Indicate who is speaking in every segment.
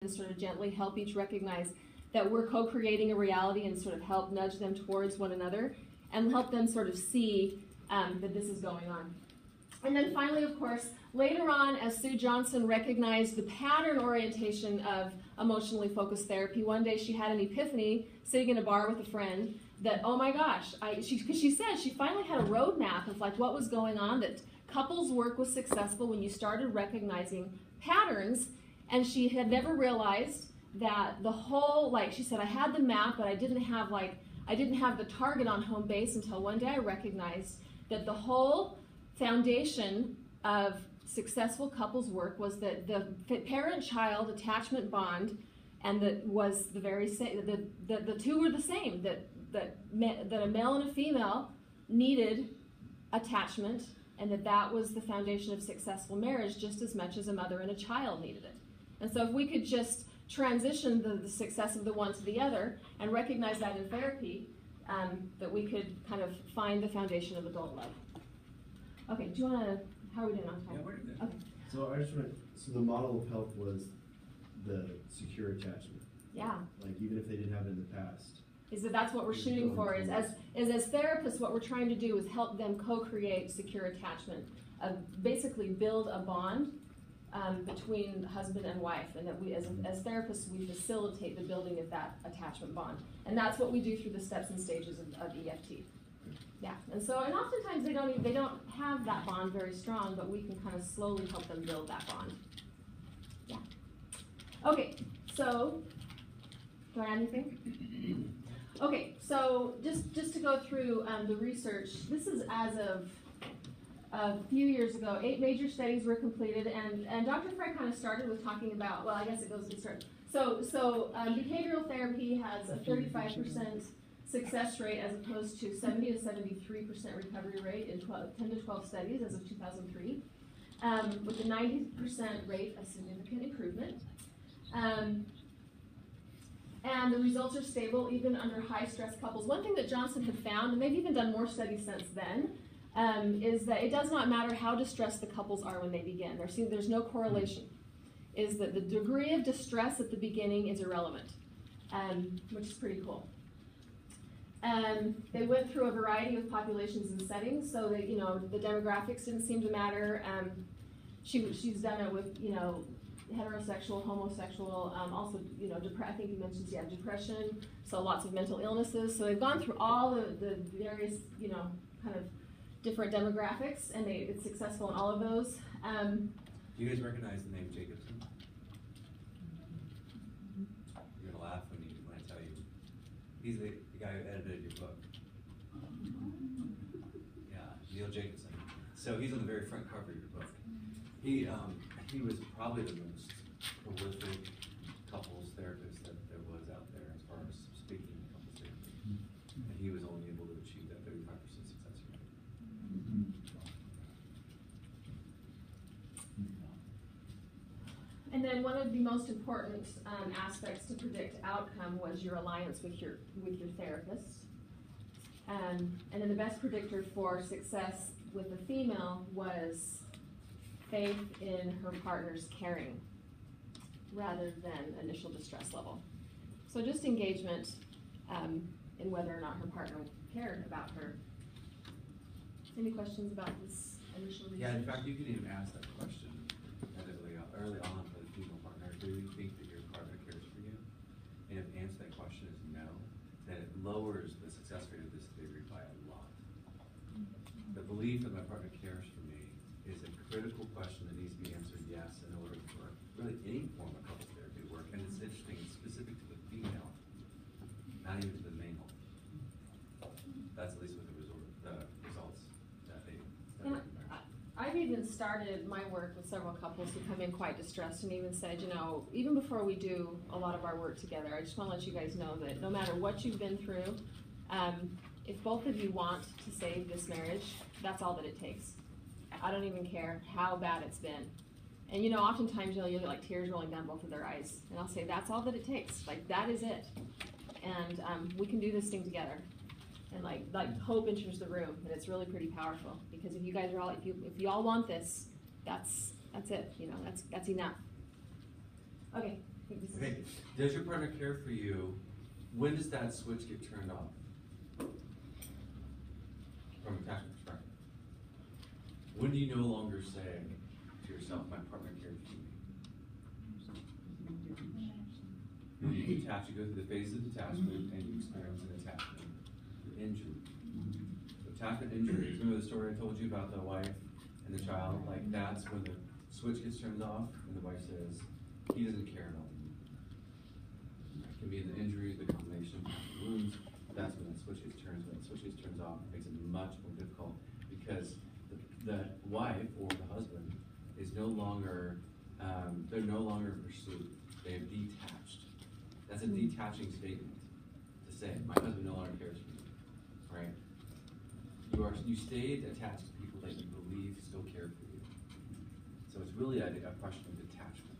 Speaker 1: and sort of gently help each recognize that we're co-creating a reality and sort of help nudge them towards one another and help them sort of see that this is going on. And then finally, of course, later on, as Sue Johnson recognized the pattern orientation of emotionally focused therapy, one day she had an epiphany sitting in a bar with a friend that, oh my gosh, because she said she finally had a roadmap of like what was going on, that couples work was successful when you started recognizing patterns, and she had never realized that the whole, like she said, I had the map, but I didn't have the target on home base until one day I recognized that the whole foundation of successful couples work was that the parent-child attachment bond, and that was the very same. The two were the same. That a male and a female needed attachment, and that was the foundation of successful marriage just as much as a mother and a child needed it. And so if we could just transition the success of the one to the other and recognize that in therapy, that we could kind of find the foundation of adult love. Okay, do you want to, how are we doing on time?
Speaker 2: Yeah, we're good.
Speaker 1: Okay.
Speaker 3: So I just want so the model of health was the secure attachment.
Speaker 1: Yeah.
Speaker 3: Like even if they didn't have it in the past.
Speaker 1: Is that's what we're shooting for, is as therapists, what we're trying to do is help them co-create secure attachment, basically build a bond between husband and wife, and that we, as therapists, we facilitate the building of that attachment bond. And that's what we do through the steps and stages of EFT. Yeah, and oftentimes they don't have that bond very strong, but we can kind of slowly help them build that bond. Yeah. Okay, so, do I add anything? Okay, so just to go through the research, this is as of a few years ago. 8 major studies were completed, and Dr. Frey kind of started with talking about, well, I guess it goes to start. So behavioral therapy has a 35% success rate as opposed to 70 to 73% recovery rate in 10 to 12 studies as of 2003, with a 90% rate of significant improvement. And the results are stable even under high-stress couples. One thing that Johnson had found, and they've even done more studies since then, is that it does not matter how distressed the couples are when they begin. There's no correlation. Is that the degree of distress at the beginning is irrelevant, which is pretty cool. They went through a variety of populations and settings, so that the demographics didn't seem to matter. She's done it with heterosexual, homosexual, also I think you mentioned depression, so lots of mental illnesses. So they've gone through all the various kind of different demographics, and it's successful in all of those.
Speaker 2: Do you guys recognize the name Jacobson? You're gonna laugh when I tell you. He's the guy who edited your book. Yeah, Neil Jacobson. So he's on the very front cover of your book. He was probably the most prolific couples therapist that there was out there as far as speaking in couples therapy. And he was only able to achieve that 35% success rate.
Speaker 1: And then one of the most important aspects to predict outcome was your alliance with your therapist. And then the best predictor for success with the female was faith in her partner's caring rather than initial distress level. So just engagement in whether or not her partner cared about her. Any questions about this initial research?
Speaker 2: Yeah, in fact, you can even ask that question early on for the female partner. Do you think that your partner cares for you? And if the answer to that question is no, then it lowers the success rate of this theory by a lot. The belief that my partner cares for me is a critical question that needs to be answered yes in order for really any form of couples therapy to work. And it's interesting, it's specific to the female, not even to the male. That's at least what the results that they recommend.
Speaker 1: I've even started my work with several couples who come in quite distressed and even said, even before we do a lot of our work together, I just want to let you guys know that no matter what you've been through, if both of you want to save this marriage, that's all that it takes. I don't even care how bad it's been. And oftentimes you'll get like tears rolling down both of their eyes. And I'll say, that's all that it takes. Like, that is it. And we can do this thing together. And like hope enters the room, and it's really pretty powerful, because if you guys are all, if you all want this, that's it. That's enough. Okay, think this is-
Speaker 2: Okay, does your partner care for you? When does that switch get turned off? From an attachment perspective. When do you no longer say to yourself, my partner cares for me? When you detach, you go through the phase of detachment and you experience an attachment injury. So attachment injuries, remember the story I told you about the wife and the child? Like that's when the switch gets turned off and the wife says, he doesn't care about me. It can be the injury, the combination of wounds. That's when the switch gets turned. When the switch gets turned off, it makes it much more difficult because the wife or the husband is no longer, they're no longer in pursuit. They have detached. That's a detaching statement to say, my husband no longer cares for me, right? You stayed attached to people that you believe still care for you. So it's really a question of detachment.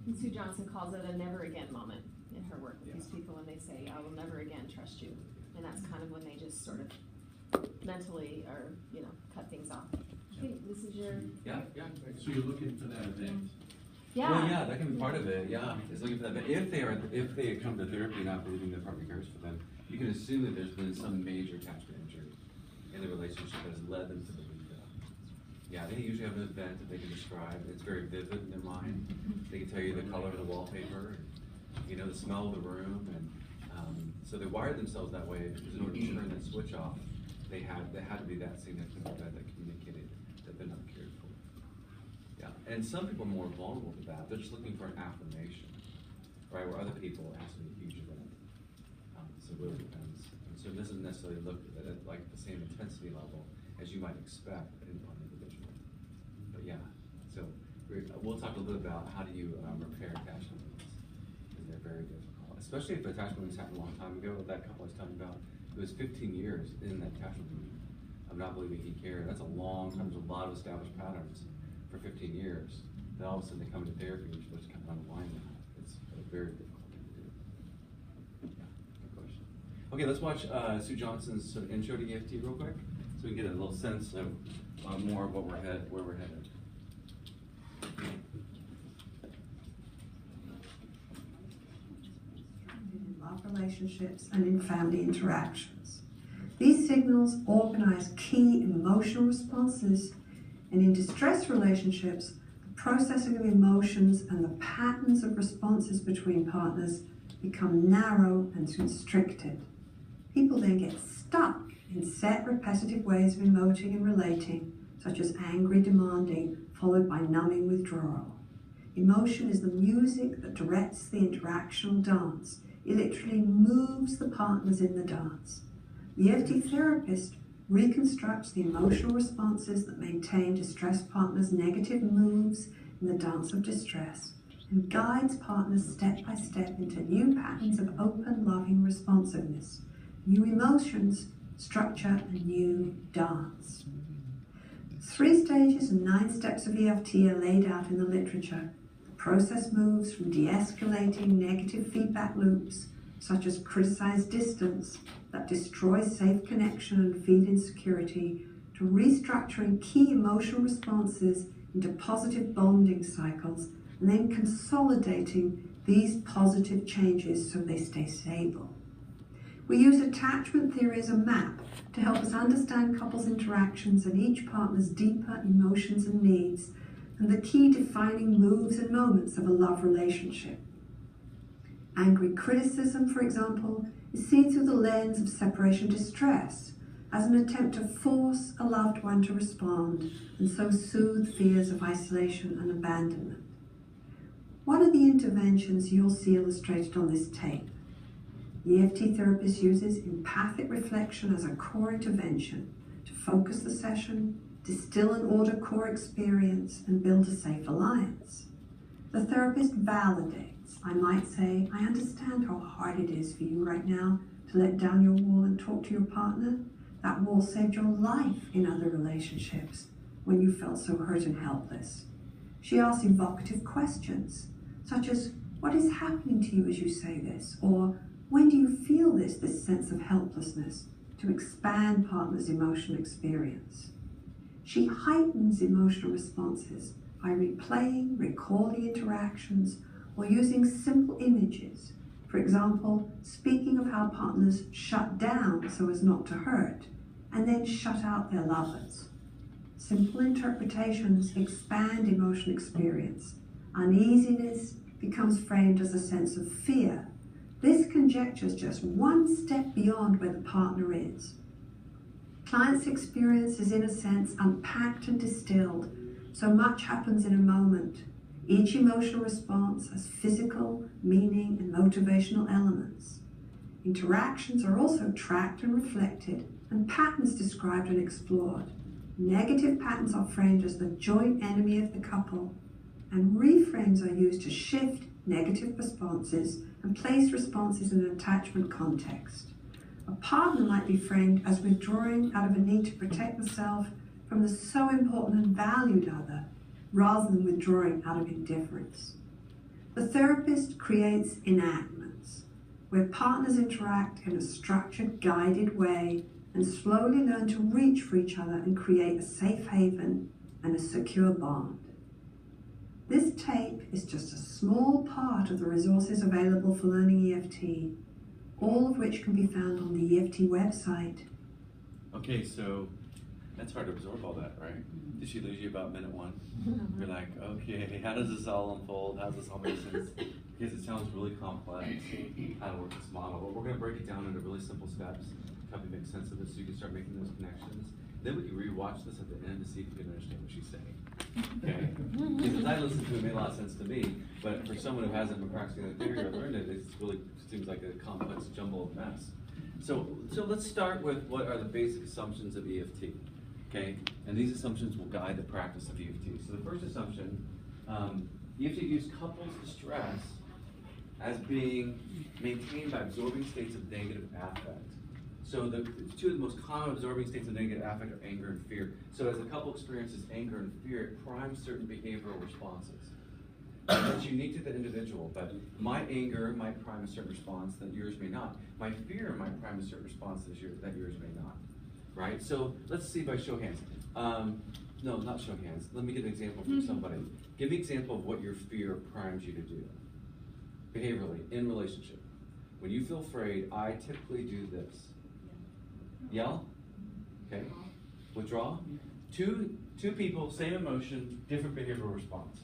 Speaker 1: And Sue Johnson calls it a never again moment in her work with these people when they say, I will never again trust you. And that's kind of when they just sort of mentally or, cut things off. I think this is your...
Speaker 2: Yeah.
Speaker 4: So you're looking for that event?
Speaker 1: Yeah.
Speaker 2: Well, yeah, that can be part of it. Yeah, is looking for that. But if they come to therapy not believing their partner cares for them, you can assume that there's been some major attachment injury in the relationship that has led them to believe that. Yeah, they usually have an event that they can describe. It's very vivid in their mind. They can tell you the color of the wallpaper, and, the smell of the room, and so they wired themselves that way because in order to turn that switch off, they had to be that significant event that communicated that they're not cared for. Yeah, and some people are more vulnerable to that. They're just looking for an affirmation, right? Where other people it has to be a huge event. So it really depends. And so it doesn't necessarily look at like the same intensity level as you might expect in one individual. But yeah, so we'll talk a little bit about how do you repair attachment wounds, because they're very difficult, especially if the attachment wounds happened a long time ago. That couple I was talking about, it was 15 years in that attachment wound of not believing he cared. That's a long time. There's a lot of established patterns for 15 years. Then all of a sudden they come into therapy and you're supposed to kind of unwind that. It's a very difficult thing to do. Yeah, good question. Okay, let's watch Sue Johnson's sort of intro to EFT real quick, so we can get a little sense of more of where we're headed.
Speaker 5: In love relationships and in family interactions. These signals organize key emotional responses, and in distress relationships, the processing of emotions and the patterns of responses between partners become narrow and constricted. People then get stuck in set repetitive ways of emoting and relating, such as angry demanding, followed by numbing withdrawal. Emotion is the music that directs the interactional dance. It literally moves the partners in the dance. The EFT therapist reconstructs the emotional responses that maintain distressed partners' negative moves in the dance of distress and guides partners step by step into new patterns of open, loving responsiveness, new emotions, structure, and new dance. 3 stages and 9 steps of EFT are laid out in the literature. The process moves from de-escalating negative feedback loops, such as criticized distance, that destroys safe connection and feed insecurity, to restructuring key emotional responses into positive bonding cycles, and then consolidating these positive changes so they stay stable. We use attachment theory as a map to help us understand couples' interactions and each partner's deeper emotions and needs, and the key defining moves and moments of a love relationship. Angry criticism, for example, is seen through the lens of separation distress as an attempt to force a loved one to respond and so soothe fears of isolation and abandonment. One of the interventions you'll see illustrated on this tape. The EFT therapist uses empathic reflection as a core intervention to focus the session, distill and order core experience, and build a safe alliance. The therapist validates. I might say, I understand how hard it is for you right now to let down your wall and talk to your partner. That wall saved your life in other relationships when you felt so hurt and helpless. She asks evocative questions, such as, what is happening to you as you say this? Or, when do you feel this sense of helplessness, to expand partners' emotional experience? She heightens emotional responses by replaying, recalling interactions, or using simple images. For example, speaking of how partners shut down so as not to hurt, and then shut out their lovers. Simple interpretations expand emotional experience. Uneasiness becomes framed as a sense of fear. This conjecture is just one step beyond where the partner is. Client's experience is in a sense unpacked and distilled, so much happens in a moment. Each emotional response has physical, meaning, and motivational elements. Interactions are also tracked and reflected, and patterns described and explored. Negative patterns are framed as the joint enemy of the couple, and reframes are used to shift negative responses and place responses in an attachment context. A partner might be framed as withdrawing out of a need to protect the self from the so important and valued other, rather than withdrawing out of indifference. The therapist creates enactments, where partners interact in a structured, guided way and slowly learn to reach for each other and create a safe haven and a secure bond. This tape is just a small part of the resources available for learning EFT, all of which can be found on the EFT website.
Speaker 2: Okay, so that's hard to absorb all that, right? Did she lose you about minute one? You're like, okay, how does this all unfold? How does this all make sense? Because it sounds really complex, how to work this model. But we're going to break it down into really simple steps, help you make sense of it so you can start making those connections. Then we can rewatch this at the end to see if you can understand what she's saying. Okay? Because as I listened to it, it made a lot of sense to me, but for someone who hasn't been practicing the theory or learned it, it really seems like a complex jumble of mess. So let's start with what are the basic assumptions of EFT. Okay, and these assumptions will guide the practice of EFT. So the first assumption, EFT views couples distress as being maintained by absorbing states of negative affect. So the two of the most common absorbing states of negative affect are anger and fear. So as a couple experiences anger and fear, it primes certain behavioral responses. It's unique to the individual, but my anger might prime a certain response that yours may not. My fear might prime a certain response that yours may not. Right? So let's see by show of hands. No, not show of hands. Let me give an example from somebody. Give me an example of what your fear primes you to do. Behaviorally, in relationship. When you feel afraid, I typically do this. Yell? Okay. Withdraw? Two people, same emotion, different behavioral response.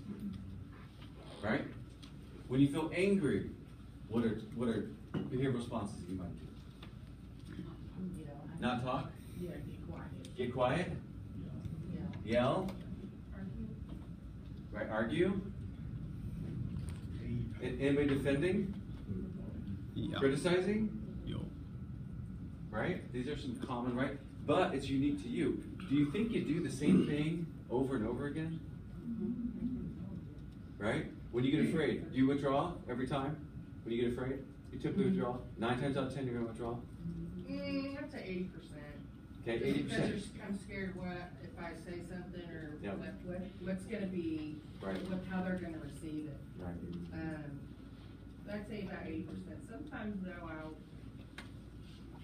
Speaker 2: Right? When you feel angry, what are behavioral responses you might do? Not talk?
Speaker 6: Yeah, get quiet.
Speaker 2: Get quiet?
Speaker 6: Yeah.
Speaker 2: Yell? Right, argue? Anybody defending?
Speaker 7: Yeah.
Speaker 2: Criticizing?
Speaker 7: Yo.
Speaker 2: Right? These are some common, right? But it's unique to you. Do you think you do the same thing over and over again? Right? When you get afraid, do you withdraw every time? When you get afraid? You typically withdraw? 9 times out of 10 you're going to withdraw?
Speaker 6: I'd say 80%.
Speaker 2: Okay,
Speaker 6: Because
Speaker 2: 80%.
Speaker 6: I'm scared if I say something or
Speaker 2: Yep.
Speaker 6: what's going to be,
Speaker 2: Right.
Speaker 6: how they're going to receive it.
Speaker 2: Right.
Speaker 6: I'd say about 80%. Sometimes though I'll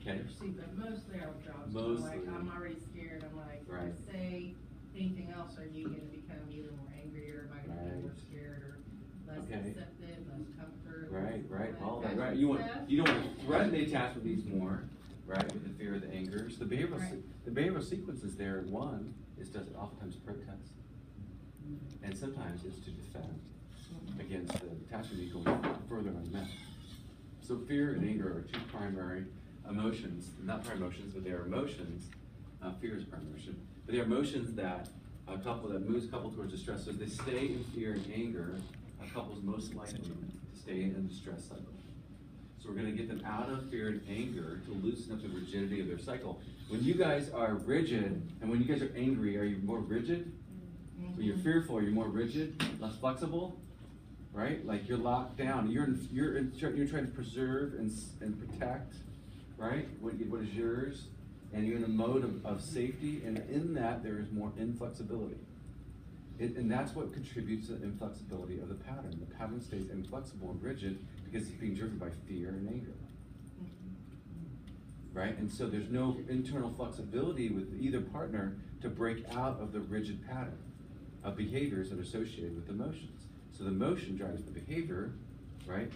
Speaker 2: Okay.
Speaker 6: receive, but mostly I'll withdraw. So
Speaker 2: Mostly.
Speaker 6: like I'm already scared. I'm like, if
Speaker 2: Right.
Speaker 6: I say anything else, are you going to become either more angry or am I going to
Speaker 2: Right.
Speaker 6: be more scared or less
Speaker 2: Okay.
Speaker 6: accepted, less comfort?
Speaker 2: Right. All that.
Speaker 6: That
Speaker 2: Right.
Speaker 6: kind
Speaker 2: You
Speaker 6: of
Speaker 2: don't
Speaker 6: stuff.
Speaker 2: want to threaten the attachment needs more. Right, with the fear of the anger. So the behavioral sequences there, one is to oftentimes protest. And sometimes it's to defend against the attachment need going further unmet. So fear and anger are two primary emotions, not primary emotions, but they are emotions. Fear is a primary emotion. But they are emotions that moves a couple towards distress. So if they stay in fear and anger, a couple is most likely to stay in a distress cycle. So we're going to get them out of fear and anger to loosen up the rigidity of their cycle. When you guys are rigid, and when you guys are angry, are you more rigid? When you're fearful, are you more rigid, less flexible? Right? Like you're locked down. You're trying to preserve and protect, right? What is yours? And you're in a mode of safety, and in that there is more inflexibility. And that's what contributes to the inflexibility of the pattern. The pattern stays inflexible and rigid because it's being driven by fear and anger. Right? And so there's no internal flexibility with either partner to break out of the rigid pattern of behaviors that are associated with emotions. So the emotion drives the behavior, right?